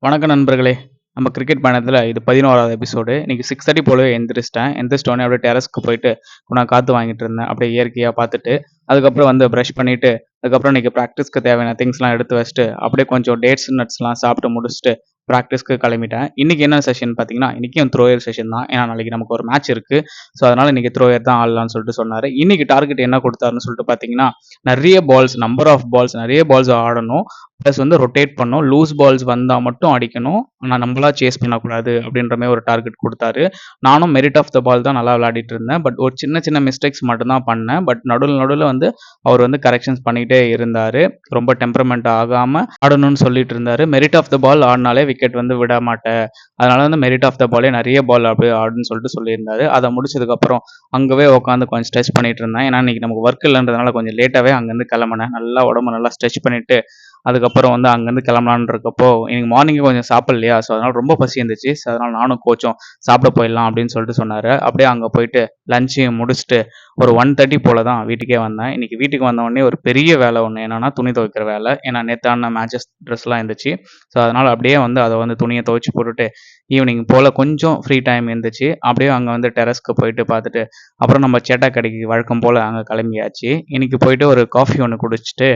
வணக்கம் நண்பர்களே. நம்ம கிரிக்கெட் பயணத்துல இது 11வது எபிசோடு. இன்னைக்கு 6:30 போலவே எந்திரிச்சிட்டேன். எந்திரிச்சிட்டோனே அப்படியே டெரஸ்க்கு போயிட்டு நான் காத்து வாங்கிட்டு இருந்தேன். அப்படியே இயற்கையா பார்த்துட்டு, அதுக்கப்புறம் வந்து பிரஷ் பண்ணிட்டு, அதுக்கப்புறம் இன்னைக்கு பிராக்டிஸ்க்கு தேவையான திங்ஸ்லாம் எடுத்து வச்சுட்டு, அப்படியே கொஞ்சம் டேட்ஸ், நட்ஸ்லாம் சாப்பிட்டு முடிச்சுட்டு, பிராக்டிஸ்க்கு கிளம்பிட்டேன். இன்னைக்கு என்ன செஷன் பார்த்தீங்கன்னா, இன்னைக்கும் த்ரோயர் செஷன் தான். ஏன்னா நாளைக்கு நமக்கு ஒரு மேட்ச் இருக்கு. ஸோ அதனால இன்னைக்கு த்ரோயர் தான் ஆடலாம்னு சொல்லிட்டு சொன்னாரு. இன்னைக்கு டார்கெட் என்ன கொடுத்தாருன்னு சொல்லிட்டு பார்த்தீங்கன்னா, நிறைய பால்ஸ், நம்பர் ஆஃப் பால்ஸ், நிறைய பால்ஸ் ஆடணும். ப்ளஸ் வந்து ரொட்டேட் பண்ணணும். லூஸ் பால்ஸ் வந்தா மட்டும் அடிக்கணும். ஆனா நம்மளா சேஸ் பண்ணக்கூடாது அப்படின்ற மாரி ஒரு டார்கெட் குடுத்தாரு. நானும் மெரிட் ஆஃப் த பால் தான் நல்லா விளையாடிட்டு இருந்தேன். பட் ஒரு சின்ன சின்ன மிஸ்டேக்ஸ் மட்டும் தான் பண்ணேன். பட் நடுவுல வந்து அவர் வந்து கரெக்ஷன்ஸ் பண்ணிட்டே இருந்தாரு. ரொம்ப டெம்பரமெண்ட் ஆகாம ஆடணும்னு சொல்லிட்டு இருந்தாரு. மெரிட் ஆஃப் த பால் ஆடுனாலே விக்கெட் வந்து விட மாட்டேன். அதனால வந்து மெரிட் ஆஃப் த பாலே நிறைய பால் அப்படியே ஆடுன்னு சொல்லிட்டு சொல்லியிருந்தாரு. அத முடிச்சதுக்கப்புறம் அங்கவே உட்காந்து கொஞ்சம் ஸ்ட்ரெச் பண்ணிட்டு இருந்தேன். ஏன்னா இன்னைக்கு நமக்கு ஒர்க் இல்லன்றதுனால கொஞ்சம் லேட்டாவே அங்கேருந்து கிளம்புனேன். நல்லா உடம்ப நல்லா ஸ்ட்ரெச் பண்ணிட்டு அதுக்கப்புறம் வந்து அங்கேருந்து கிளம்பலான்னு இருக்கப்போ, எனக்கு மார்னிங்கே கொஞ்சம் சாப்பிடலையா, ஸோ அதனால ரொம்ப பசி இருந்துச்சு. ஸோ அதனால நானும் கோச்சும் சாப்பிட போயிடலாம் அப்படின்னு சொல்லிட்டு சொன்னாரு. அப்படியே அங்கே போயிட்டு லஞ்சையும் முடிச்சுட்டு ஒரு 1:30 போல தான் வீட்டுக்கே வந்தேன். இன்னைக்கு வீட்டுக்கு வந்த உடனே ஒரு பெரிய வேலை ஒண்ணு என்னன்னா, துணி துவைக்கிற வேலை. ஏன்னா நேத்து ஆடுன மேட்சஸ் ட்ரெஸ்லாம் இருந்துச்சு. ஸோ அதனால அப்படியே வந்து அத வந்து துணிய துவைச்சு போட்டுட்டு, ஈவினிங் போல கொஞ்சம் ஃப்ரீ டைம் இருந்துச்சு. அப்படியே அங்க வந்து டெரஸ்க்கு போயிட்டு பார்த்துட்டு, அப்புறம் நம்ம சேட்டா கடைக்கு வழக்கம் போல அங்க கிளம்பியாச்சு. இன்னைக்கு போயிட்டு ஒரு காஃபி ஒண்ணு குடிச்சிட்டு,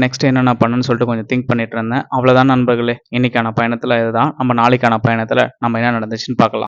நெக்ஸ்ட் என்னென்ன பண்ணணும்னு சொல்லிட்டு கொஞ்சம் திங்க் பண்ணிட்டு இருந்தேன். அவ்வளோதான் நண்பர்களே. இன்னைக்கான பயணத்துல இதுதான். நம்ம நாளைக்கான பயணத்துல நம்ம என்ன நடந்துச்சுன்னு பார்க்கலாம்.